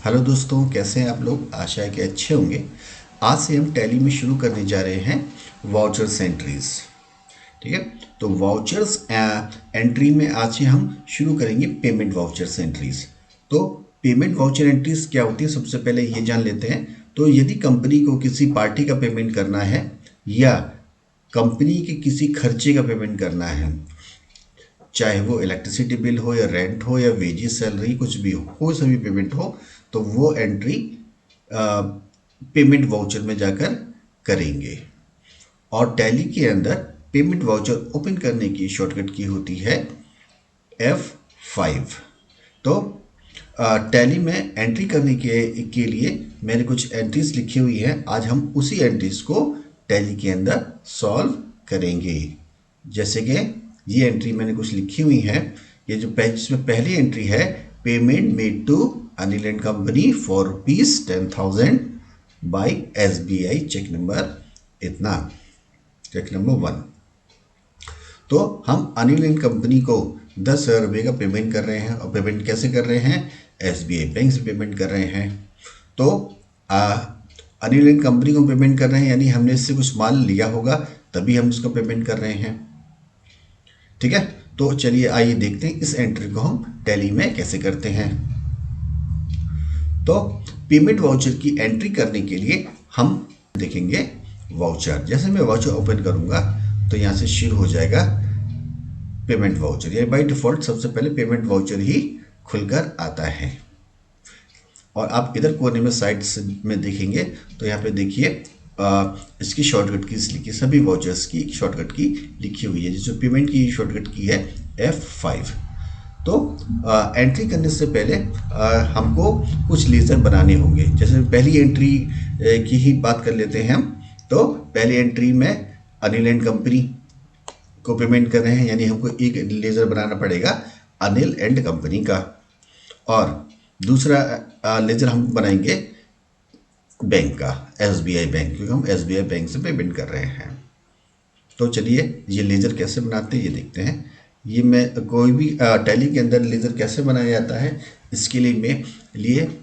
Hello दोस्तों, कैसे हैं आप लोग। आशा है कि अच्छे होंगे। आज से हम टैली में शुरू करने जा रहे हैं वाउचर्स एंट्रीज। ठीक है, तो वाउचर्स एंट्री में आज से हम शुरू करेंगे पेमेंट वाउचर्स एंट्रीज। तो पेमेंट वाउचर एंट्रीज क्या होती है, सबसे पहले ये जान लेते हैं। तो यदि कंपनी को किसी पार्टी का पेमेंट करना है या कंपनी के किसी खर्चे का पेमेंट करना है, चाहे वो इलेक्ट्रिसिटी बिल हो या रेंट हो या वेजेस सैलरी कुछ भी हो, कोई सा भी पेमेंट हो, तो वो एंट्री पेमेंट वाउचर में जाकर करेंगे। और टैली के अंदर पेमेंट वाउचर ओपन करने की शॉर्टकट की होती है F5। तो टैली में एंट्री करने के लिए मैंने कुछ एंट्रीज लिखी हुई हैं। आज हम उसी एंट्रीज को टैली के अंदर सॉल्व करेंगे। जैसे कि ये एंट्री मैंने कुछ लिखी हुई है। ये जो इसमें पहली एंट्री है, payment made to Anil and company for ₹10,000 by SBI, check number इतना, चेक नंबर 1। तो हम अनिल एंड कंपनी को 10,000 रुपये का पेमेंट कर रहे हैं। और पेमेंट कैसे कर रहे हैं, SBI बैंक से पेमेंट कर रहे हैं। तो अनिल एंड कंपनी को पेमेंट कर रहे हैं, यानी हमने इससे कुछ माल लिया होगा तभी हम इसको पेमेंट कर रहे हैं। ठीक है, तो चलिए आइए देखते हैं इस एंट्री को हम टैली में कैसे करते हैं। तो पेमेंट वाउचर की एंट्री करने के लिए हम देखेंगे वाउचर। जैसे मैं वाउचर ओपन करूंगा तो यहां से शुरू हो जाएगा पेमेंट वाउचर। ये बाय डिफॉल्ट सबसे पहले पेमेंट वाउचर ही खुलकर आता है। और आप इधर कोने में साइड में देखेंगे तो यहाँ पे देखिए इसकी शॉर्टकट की लिखी, सभी वाउचर्स की शॉर्टकट की लिखी हुई है। जो पेमेंट की शॉर्टकट की है F5। तो एंट्री करने से पहले हमको कुछ लेजर बनाने होंगे। जैसे पहली एंट्री की ही बात कर लेते हैं हम। तो पहली एंट्री में अनिल एंड कंपनी को पेमेंट कर रहे हैं, यानी हमको एक लेजर बनाना पड़ेगा अनिल एंड कंपनी का। और दूसरा लेजर हम बनाएंगे बैंक का, SBI बैंक, क्योंकि हम SBI बैंक से पेमेंट कर रहे हैं। तो चलिए ये लेजर कैसे बनाते हैं ये देखते हैं। ये मैं कोई भी टैली के अंदर लेजर कैसे बनाया जाता है, इसके लिए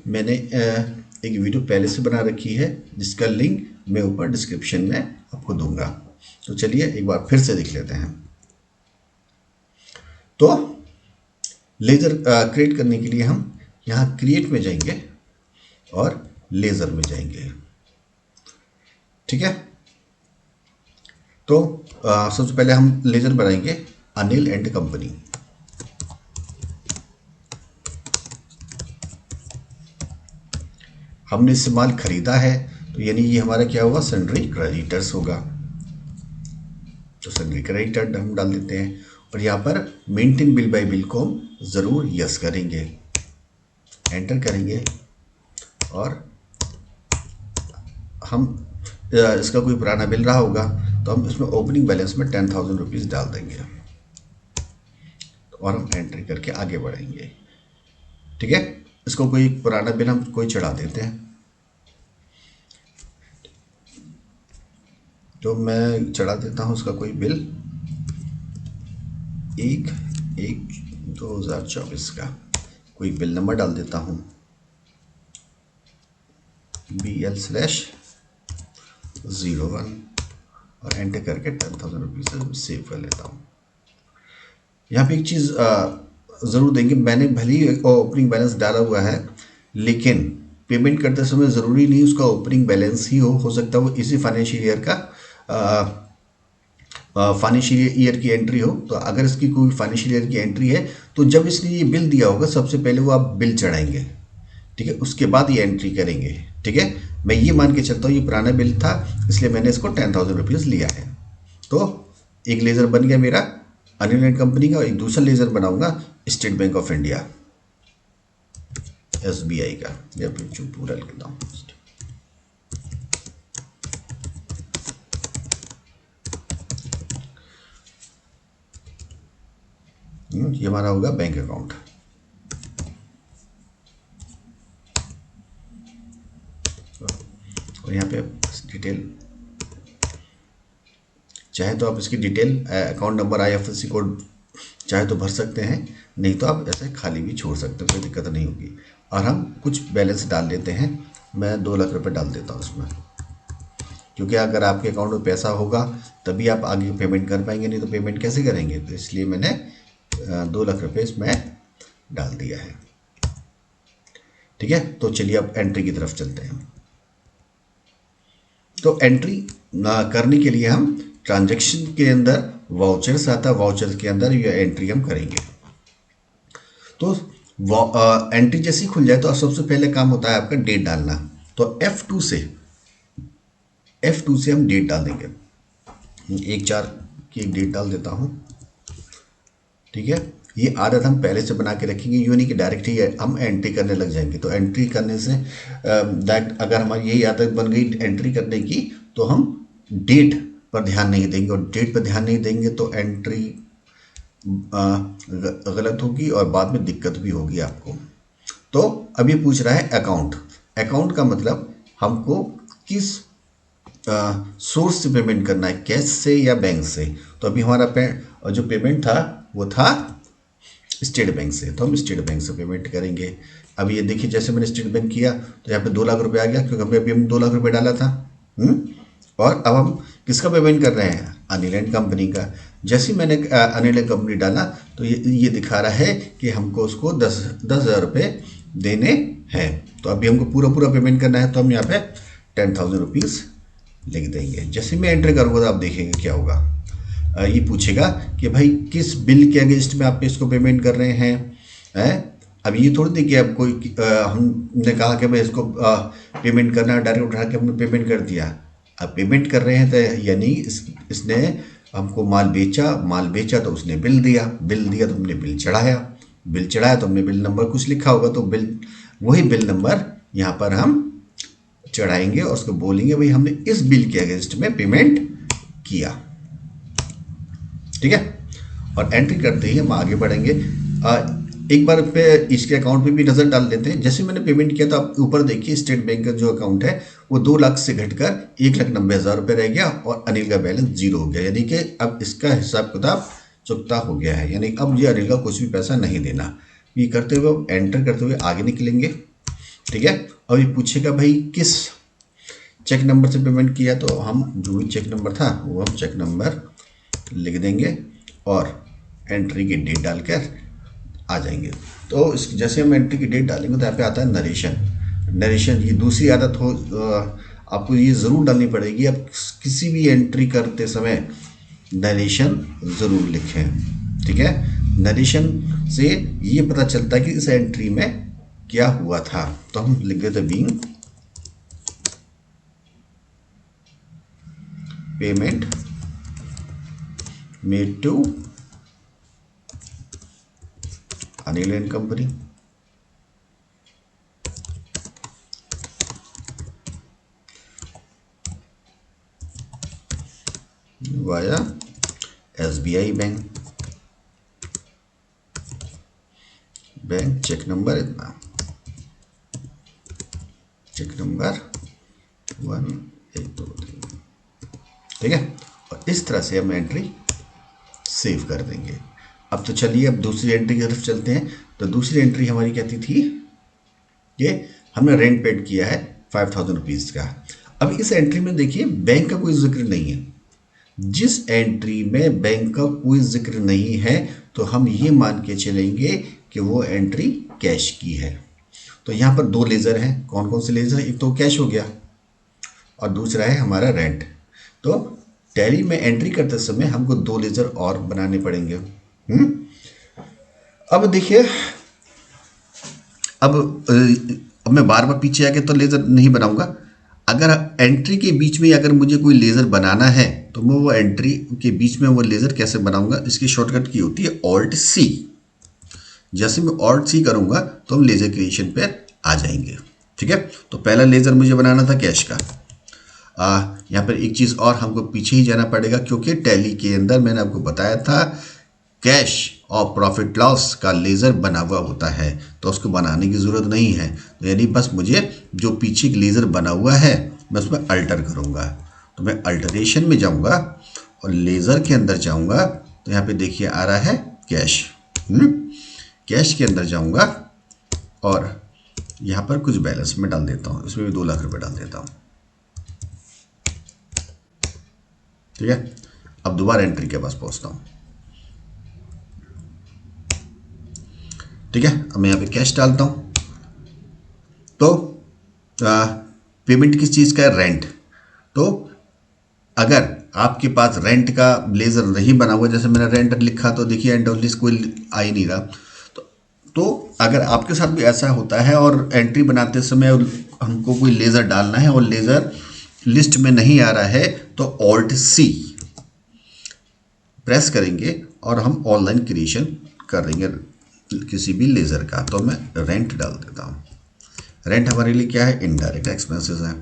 मैंने एक वीडियो पहले से बना रखी है, जिसका लिंक मैं ऊपर डिस्क्रिप्शन में आपको दूंगा। तो चलिए एक बार फिर से देख लेते हैं। तो लेजर क्रिएट करने के लिए हम यहाँ क्रिएट में जाएंगे और लेजर में जाएंगे। ठीक है, तो सबसे पहले हम लेजर बनाएंगे अनिल एंड कंपनी। हमने इससे माल खरीदा है, तो यानी ये हमारा क्या होगा, सन्ड्री क्रेडिटर्स होगा। तो सन्ड्री क्रेडिटर हम डाल देते हैं। और यहाँ पर मेंटेन बिल बाय बिल को हम ज़रूर यस करेंगे, एंटर करेंगे। और हम इसका कोई पुराना बिल रहा होगा तो हम इसमें ओपनिंग बैलेंस में 10,000 रुपीज़ डाल देंगे। और हम एंट्री करके आगे बढ़ेंगे। ठीक है, इसको कोई पुराना बिल हम कोई चढ़ा देते हैं। तो मैं चढ़ा देता हूँ उसका कोई बिल 1/1/2024 का कोई बिल नंबर डाल देता हूँ, BL/01, और एंटर करके 10,000 रुपीज़ सेव कर लेता हूँ। यहाँ पे एक चीज़ ज़रूर देंगे, मैंने भले ही ओपनिंग बैलेंस डाला हुआ है, लेकिन पेमेंट करते समय ज़रूरी नहीं उसका ओपनिंग बैलेंस ही हो सकता है वो इसी फाइनेंशियल ईयर का फाइनेंशियल ईयर की एंट्री हो। तो अगर इसकी कोई फाइनेंशियल ईयर की एंट्री है तो जब इसने ये बिल दिया होगा सबसे पहले वो आप बिल चढ़ाएंगे। ठीक है, उसके बाद ये एंट्री करेंगे। ठीक है, मैं ये मान के चलता हूँ ये पुराना बिल था, इसलिए मैंने इसको 10,000 रुपीज़ लिया है। तो एक लेज़र बन गया मेरा अनिल एंड कंपनी का, और एक दूसरा लेज़र बनाऊंगा state bank of India, SBI का। या फिर जो पूरा लिखता हूँ, ये हमारा होगा बैंक अकाउंट। और यहाँ पे डिटेल, चाहे तो आप इसकी detail account number IFSC code चाहे तो भर सकते हैं, नहीं तो आप ऐसे खाली भी छोड़ सकते हैं, कोई दिक्कत नहीं होगी। और हम कुछ बैलेंस डाल लेते हैं, मैं 2 लाख रुपए डाल देता हूँ उसमें, क्योंकि अगर आपके अकाउंट में पैसा होगा तभी आप आगे पेमेंट कर पाएंगे, नहीं तो पेमेंट कैसे करेंगे। तो इसलिए मैंने 2 लाख रुपए इसमें डाल दिया है। ठीक है, तो चलिए अब एंट्री की तरफ चलते हैं। तो एंट्री करने के लिए हम ट्रांजैक्शन के अंदर वाउचर्स आता है, वाउचर्स के अंदर ये एंट्री हम करेंगे। तो एंट्री जैसी खुल जाए तो सबसे पहले काम होता है आपका डेट डालना। तो F2 से हम डेट डाल देंगे। 1/4 की डेट डाल देता हूँ। ठीक है, ये आदत हम पहले से बना के रखेंगे, यूँ नहीं कि डायरेक्ट ही हम एंट्री करने लग जाएंगे। तो एंट्री करने से अगर हमारी यही आदत बन गई एंट्री करने की, तो हम डेट पर ध्यान नहीं देंगे, और डेट पर ध्यान नहीं देंगे तो एंट्री गलत होगी और बाद में दिक्कत भी होगी आपको। तो अभी पूछ रहा है अकाउंट। अकाउंट का मतलब हमको किस सोर्स से पेमेंट करना है, कैश से या बैंक से। तो अभी हमारा जो पेमेंट था वो था स्टेट बैंक से, तो हम स्टेट बैंक से पेमेंट करेंगे। अब ये देखिए, जैसे मैंने स्टेट बैंक किया तो यहाँ पे 2 लाख रुपए आ गया, क्योंकि अभी हम 2 लाख रुपए डाला था। और अब हम किसका पेमेंट कर रहे हैं, अनिल एंड कंपनी का। जैसे ही मैंने अनिल एंड कंपनी डाला तो ये दिखा रहा है कि हमको उसको 10,000 रुपये देने हैं। तो अभी हमको पूरा पेमेंट करना है, तो हम यहाँ पे 10,000 रुपीज़ लिख देंगे। जैसे मैं एंटर करूँगा तो आप देखेंगे क्या होगा। ये पूछेगा कि भाई किस बिल के अगेंस्ट में आप इसको पेमेंट कर रहे हैं। अब ये थोड़ी देखिए, अब कोई हमने कहा कि भाई इसको पेमेंट करना है, डायरेक्ट उठा के हमने पेमेंट कर दिया। अब पेमेंट कर रहे हैं तो यानी इसने हमको माल बेचा तो उसने बिल दिया तो हमने बिल चढ़ाया तो हमने बिल नंबर कुछ लिखा होगा, तो वही बिल नंबर यहाँ पर हम चढ़ाएंगे और उसको बोलेंगे भाई हमने इस बिल के अगेंस्ट में पेमेंट किया। ठीक है, और एंट्री करते ही हम आगे बढ़ेंगे। एक बार पे इसके अकाउंट पे भी नज़र डाल लेते हैं। जैसे मैंने पेमेंट किया तो आप ऊपर देखिए, स्टेट बैंक का जो अकाउंट है वो 2 लाख से घटकर 1,90,000 रुपये रह गया और अनिल का बैलेंस 0 हो गया। यानी कि अब इसका हिसाब किताब चुकता हो गया है, यानी अब ये अनिल का कुछ भी पैसा नहीं देना। ये करते हुए एंटर करते हुए आगे निकलेंगे। ठीक है, और ये पूछेगा भाई किस चेक नंबर से पेमेंट किया, तो हम जो भी चेक नंबर था वो हम चेक नंबर लिख देंगे और एंट्री की डेट डालकर आ जाएंगे। तो जैसे हम एंट्री की डेट डालेंगे तो यहाँ पे आता है नरेशन। ये दूसरी आदत हो, आपको ये ज़रूर डालनी पड़ेगी। आप किसी भी एंट्री करते समय नरेशन ज़रूर लिखें। ठीक है, नरेशन से ये पता चलता है कि इस एंट्री में क्या हुआ था। तो हम लिख देते being payment made to Anil and Company via SBI bank check number इतना, चेक नंबर 1 1 2 3। ठीक है, और इस तरह से हम एंट्री सेव कर देंगे। अब तो चलिए अब दूसरी एंट्री की तरफ चलते हैं। तो दूसरी एंट्री हमारी कहती थी कि हमने रेंट पेड किया है 5,000 रुपीज़ का। अब इस एंट्री में देखिए बैंक का कोई जिक्र नहीं है। जिस एंट्री में बैंक का कोई जिक्र नहीं है तो हम ये मान के चलेंगे कि वो एंट्री कैश की है। तो यहाँ पर 2 लेज़र हैं। कौन कौन से लेज़र? एक तो कैश हो गया और दूसरा है हमारा रेंट। तो टैली में एंट्री करते समय हमको 2 लेज़र और बनाने पड़ेंगे। अब देखिए, अब मैं बार बार पीछे आके तो लेज़र नहीं बनाऊंगा। अगर एंट्री के बीच में अगर मुझे कोई लेज़र बनाना है तो मैं वो एंट्री के बीच में वो लेज़र कैसे बनाऊंगा, इसकी शॉर्टकट की होती है Alt+C। जैसे मैं Alt+C करूंगा तो हम लेज़र क्रिएशन पे आ जाएंगे। ठीक है, तो पहला लेज़र मुझे बनाना था कैश का। यहाँ पर एक चीज़ और हमको पीछे ही जाना पड़ेगा, क्योंकि टैली के अंदर मैंने आपको बताया था कैश और प्रॉफिट लॉस का लेज़र बना हुआ होता है, तो उसको बनाने की ज़रूरत नहीं है। तो यानी बस मुझे जो पीछे लेज़र बना हुआ है मैं उसमें अल्टर करूँगा। तो मैं अल्टरेशन में जाऊँगा और लेज़र के अंदर जाऊँगा तो यहाँ पे देखिए आ रहा है कैश। कैश के अंदर जाऊंगा और यहाँ पर कुछ बैलेंस में डाल देता हूँ, इसमें भी 2 लाख रुपए डाल देता हूँ। ठीक है, अब दोबारा एंट्री के पास पहुँचता हूँ। ठीक है, अब मैं यहाँ पे कैश डालता हूँ। तो पेमेंट किस चीज़ का है? रेंट। तो अगर आपके पास रेंट का ब्लेजर नहीं बना हुआ, जैसे मैंने रेंट लिखा तो देखिए एंड लिस्ट कोई आ ही नहीं रहा। तो अगर आपके साथ भी ऐसा होता है और एंट्री बनाते समय हमको कोई लेज़र डालना है और लेज़र लिस्ट में नहीं आ रहा है, तो ऑल्ट सी प्रेस करेंगे और हम ऑनलाइन क्रिएशन कर देंगे किसी भी लेज़र का। तो मैं रेंट डाल देता हूँ। रेंट हमारे लिए क्या है? इनडायरेक्ट एक्सपेंसेस है।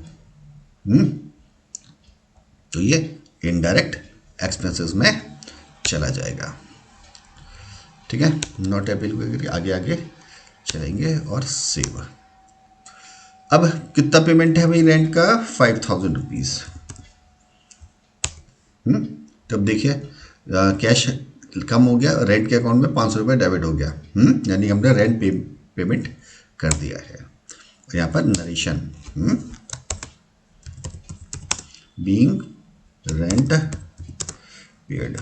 तो ये इनडायरेक्ट एक्सपेंसेस में चला जाएगा। ठीक है, नॉट एप्लीकेबल, आगे आगे चलेंगे और सेव। अब कितना पेमेंट है भाई रेंट का? 5000 रुपीज़। तब देखिए कैश कम हो गया, रेंट के अकाउंट में 500 रुपये डेबिट हो गया। यानी हमने रेंट पेमेंट कर दिया है। यहाँ पर narration being rent paid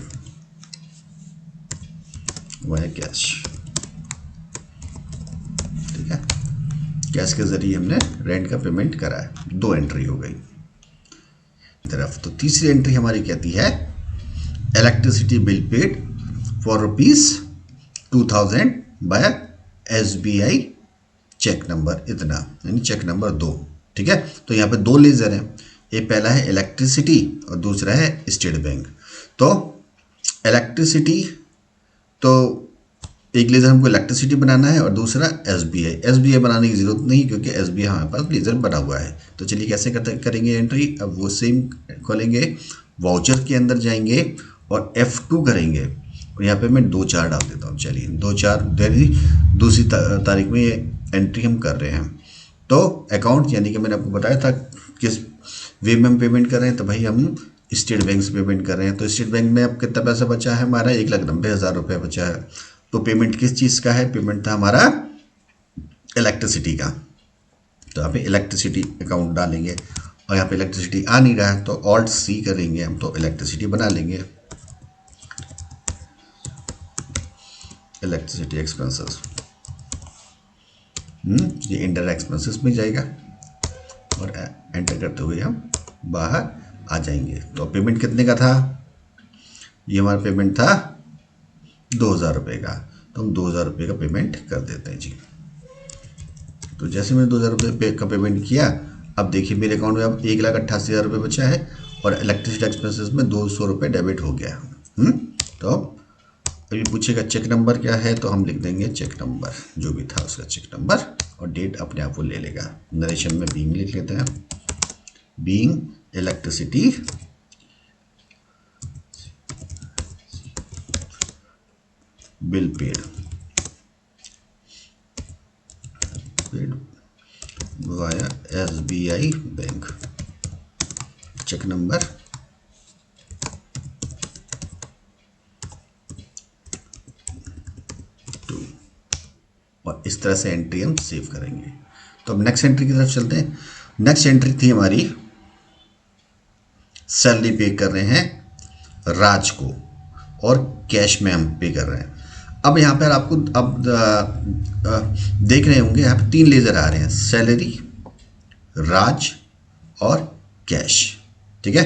via cash. ठीक है, कैश के जरिए हमने रेंट का पेमेंट करा है। 2 एंट्री हो गई तरफ। तो तीसरी एंट्री हमारी कहती है electricity bill paid for ₹2000 by SBI check number इतना, यानी चेक नंबर 2। ठीक है, तो यहाँ पे 2 लेजर हैं। ये पहला है इलेक्ट्रिसिटी और दूसरा है स्टेट बैंक। तो इलेक्ट्रिसिटी, तो एक लेज़र हमको इलेक्ट्रिसिटी बनाना है और दूसरा SBI बनाने की ज़रूरत नहीं क्योंकि SBI हमारे पास लेज़र बना हुआ है। तो चलिए कैसे करेंगे एंट्री? अब वो सेम खोलेंगे, वाउचर के अंदर जाएंगे और F2 करेंगे और यहाँ पे मैं 2/4 डाल देता हूँ। चलिए 2/4 दूसरी तारीख में ये एंट्री हम कर रहे हैं। तो अकाउंट, यानी कि मैंने आपको बताया था किस वे में हम पेमेंट कर रहे हैं, तो भाई हम स्टेट बैंक से पेमेंट कर रहे हैं। तो स्टेट बैंक में अब कितना पैसा बचा है हमारा? 1,90,000 रुपये बचा है। तो पेमेंट किस चीज़ का है? पेमेंट था हमारा इलेक्ट्रिसिटी का। तो यहाँ पे इलेक्ट्रिसिटी अकाउंट डालेंगे और यहाँ पे इलेक्ट्रिसिटी आ नहीं रहा है तो ऑल्ट सी करेंगे हम, तो इलेक्ट्रिसिटी बना लेंगे। इलेक्ट्रिसिटी एक्सपेंसेस, ये इंडायरेक्ट एक्सपेंसेस में जाएगा और एंटर करते हुए हम बाहर आ जाएंगे। तो पेमेंट कितने का था? ये हमारा पेमेंट था 2000 रुपये का। तो हम 2000 रुपये का पेमेंट कर देते हैं जी। तो जैसे मैंने 2000 रुपये का पेमेंट किया, अब देखिए मेरे अकाउंट में अब 1,88,000 रुपये बचा है और इलेक्ट्रिसिटी एक्सपेंसेस में 200 रुपये डेबिट हो गया। तो अभी पूछेगा चेक नंबर क्या है, तो हम लिख देंगे चेक नंबर, जो भी था उसका चेक नंबर, और डेट अपने आप वो ले लेगा। नरेशन में बीइंग लिख लेते हैं, being electricity bill paid via SBI bank, check number 2, और इस तरह से एंट्री हम सेव करेंगे। तो अब नेक्स्ट एंट्री की तरफ चलते हैं। नेक्स्ट एंट्री थी हमारी, सैलरी पे कर रहे हैं राज को और कैश में हम पे कर रहे हैं। अब यहाँ पर आपको अब देख रहे होंगे यहाँ पे 3 लेजर आ रहे हैं, सैलरी, राज और कैश। ठीक है,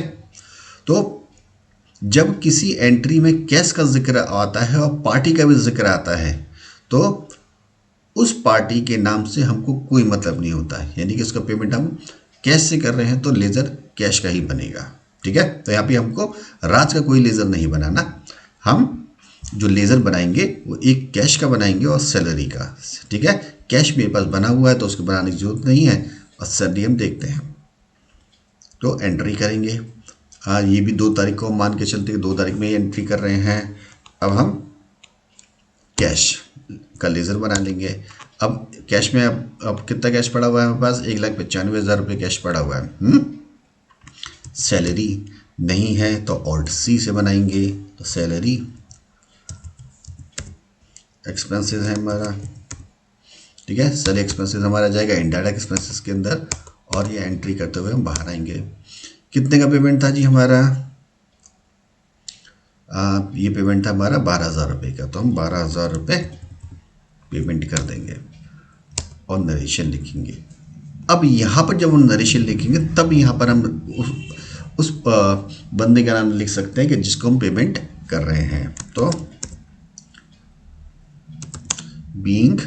तो जब किसी एंट्री में कैश का जिक्र आता है और पार्टी का भी जिक्र आता है, तो उस पार्टी के नाम से हमको कोई मतलब नहीं होता है, यानी कि उसका पेमेंट हम कैश से कर रहे हैं तो लेज़र कैश का ही बनेगा। ठीक है, तो यहाँ पे हमको राज का कोई लेज़र नहीं बनाना। हम जो लेज़र बनाएंगे वो एक कैश का बनाएंगे और सैलरी का। ठीक है, कैश मेरे पास बना हुआ है तो उसको बनाने की जरूरत नहीं है, और सैलरी हम देखते हैं तो एंट्री करेंगे। ये भी 2 तारीख को मान के चलते 2 तारीख में ही एंट्री कर रहे हैं। अब हम कैश का लेज़र बना लेंगे। अब कैश में अब कितना कैश पड़ा हुआ है हमारे पास? 1,95,000 रुपये कैश पड़ा हुआ है। सैलरी नहीं है तो ऑल्ट सी से बनाएंगे, तो सैलरी एक्सपेंसेस है हमारा, ठीक है। सारे एक्सपेंसेस हमारा जाएगा इनडायरेक्ट एक्सपेंसेस के अंदर, और ये एंट्री करते हुए हम बाहर आएंगे। कितने का पेमेंट था जी हमारा? ये पेमेंट था हमारा 12,000 रुपये का, तो हम 12,000 रुपये पेमेंट कर देंगे और नरेशन लिखेंगे। अब यहाँ पर जब हम नरेशन लिखेंगे तब यहाँ पर हम उस बंदे का नाम लिख सकते हैं कि जिसको हम पेमेंट कर रहे हैं। तो बीइंग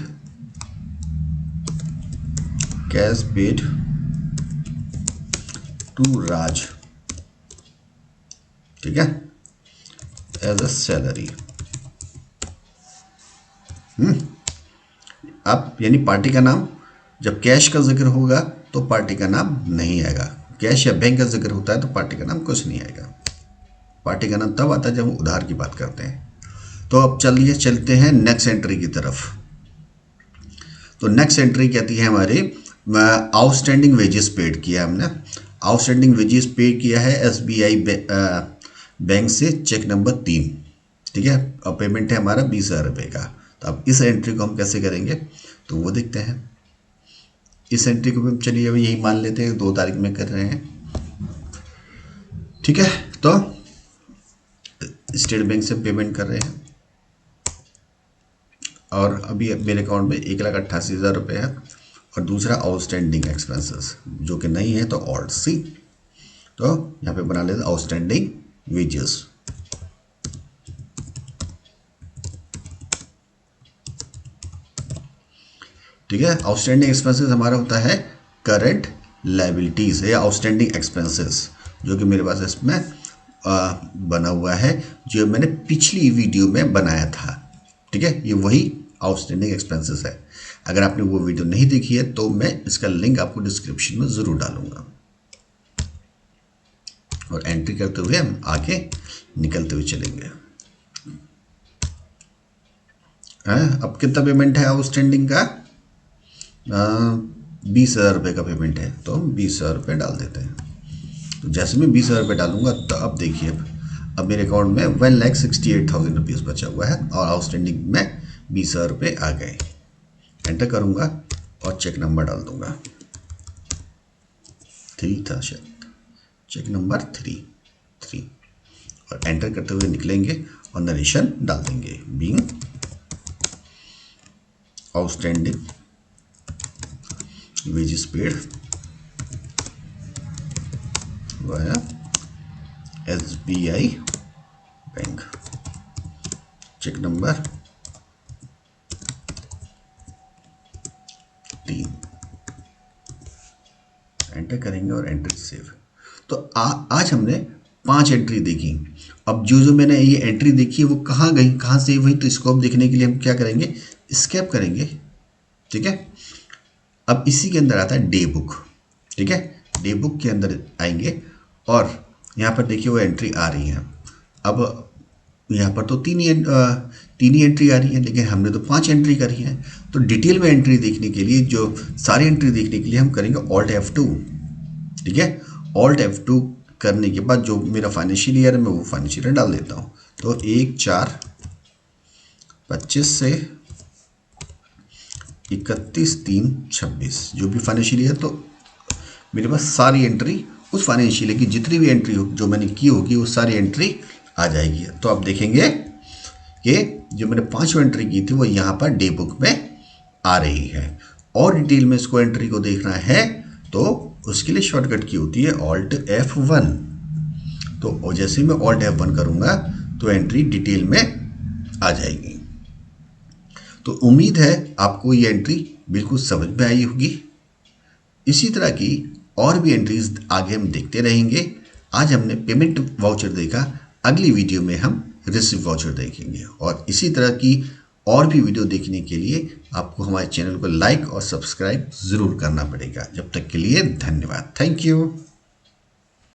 कैश पेड टू राज, ठीक है, एज अ सैलरी। अब यानी पार्टी का नाम, जब कैश का जिक्र होगा तो पार्टी का नाम नहीं आएगा, कैश या बैंक का जिक्र होता है तो पार्टी का नाम कुछ नहीं आएगा। पार्टी का नाम तब आता है जब हम उधार की बात करते हैं। तो अब चलिए चलते हैं नेक्स्ट एंट्री की तरफ। तो नेक्स्ट एंट्री कहती है हमारी आउटस्टैंडिंग वेजेस पेड किया हमने। आउटस्टैंडिंग वेजेस पे किया है SBI बैंक से चेक नंबर 3, ठीक है, और पेमेंट है हमारा 20,000 रुपये का। तो अब इस एंट्री को हम कैसे करेंगे तो वो देखते हैं। इस एंट्री को भी चलिए अभी यही मान लेते हैं 2 तारीख में कर रहे हैं, ठीक है। तो स्टेट बैंक से पेमेंट कर रहे हैं और अभी मेरे अकाउंट में 1,88,000 रुपये है, और दूसरा आउटस्टैंडिंग एक्सपेंसेस जो कि नहीं है तो ऑल्ट सी। तो यहाँ पे बना लेते आउटस्टैंडिंग वेजेस, ठीक है। आउटस्टैंडिंग एक्सपेंसेस हमारा होता है करंट लायबिलिटीज या आउटस्टैंडिंग एक्सपेंसेस, जो कि मेरे पास इसमें बना हुआ है, जो मैंने पिछली वीडियो में बनाया था, ठीक है। ये वही आउटस्टैंडिंग एक्सपेंसेस है। अगर आपने वो वीडियो नहीं देखी है तो मैं इसका लिंक आपको डिस्क्रिप्शन में ज़रूर डालूंगा। और एंट्री करते हुए हम आगे निकलते हुए चलेंगे। अब कितना पेमेंट है आउटस्टैंडिंग का? 20,000 रुपये का पेमेंट है, तो हम 20,000 रुपये डाल देते हैं। तो जैसे मैं 20,000 रुपये डालूंगा तो अब देखिए अब मेरे अकाउंट में 1,68,000 रुपीज़ बचा हुआ है और आउटस्टैंडिंग में 20,000 रुपये आ गए। एंटर करूंगा और चेक नंबर डाल दूंगा, 3 था शायद, चेक नंबर 3 और एंटर करते हुए निकलेंगे और नरेशन डाल देंगे। Being outstanding wages paid via SBI bank, check number 3, enter करेंगे और एंट्री सेव। तो आज हमने 5 एंट्री देखी। अब जो मैंने ये एंट्री देखी है वो कहाँ गई, कहाँ सेव हुई, तो इसको अब देखने के लिए हम क्या करेंगे, स्केप करेंगे, ठीक है। अब इसी के अंदर आता है डे बुक, ठीक है। डे बुक के अंदर आएंगे और यहाँ पर देखिए वो एंट्री आ रही है। अब यहाँ पर तो तीन ही एंट्री आ रही है, लेकिन हमने तो 5 एंट्री करी है। तो डिटेल में एंट्री देखने के लिए, जो सारी एंट्री देखने के लिए हम करेंगे Alt F2, ठीक है। Alt F2 करने के बाद जो मेरा फाइनेंशियल ईयर है मैं वो फाइनेंशियल ईयर डाल देता हूँ। तो 1/4/25 से 31/3/26 जो भी फाइनेंशियल ईयर, तो मेरे पास सारी एंट्री उस फाइनेंशियल ईयर की जितनी भी एंट्री जो मैंने की होगी वो सारी एंट्री आ जाएगी। तो आप देखेंगे कि जो मैंने 5 एंट्री की थी वो यहाँ पर डे बुक में आ रही है। और डिटेल में इसको एंट्री को देखना है तो उसके लिए शॉर्टकट की होती है Alt F1। तो जैसे मैं Alt F1 करूँगा तो एंट्री डिटेल में आ जाएगी। तो उम्मीद है आपको ये एंट्री बिल्कुल समझ में आई होगी। इसी तरह की और भी एंट्रीज आगे हम देखते रहेंगे। आज हमने पेमेंट वाउचर देखा, अगली वीडियो में हम रिसीव वाउचर देखेंगे। और इसी तरह की और भी वीडियो देखने के लिए आपको हमारे चैनल को लाइक और सब्सक्राइब ज़रूर करना पड़ेगा। जब तक के लिए धन्यवाद, थैंक यू।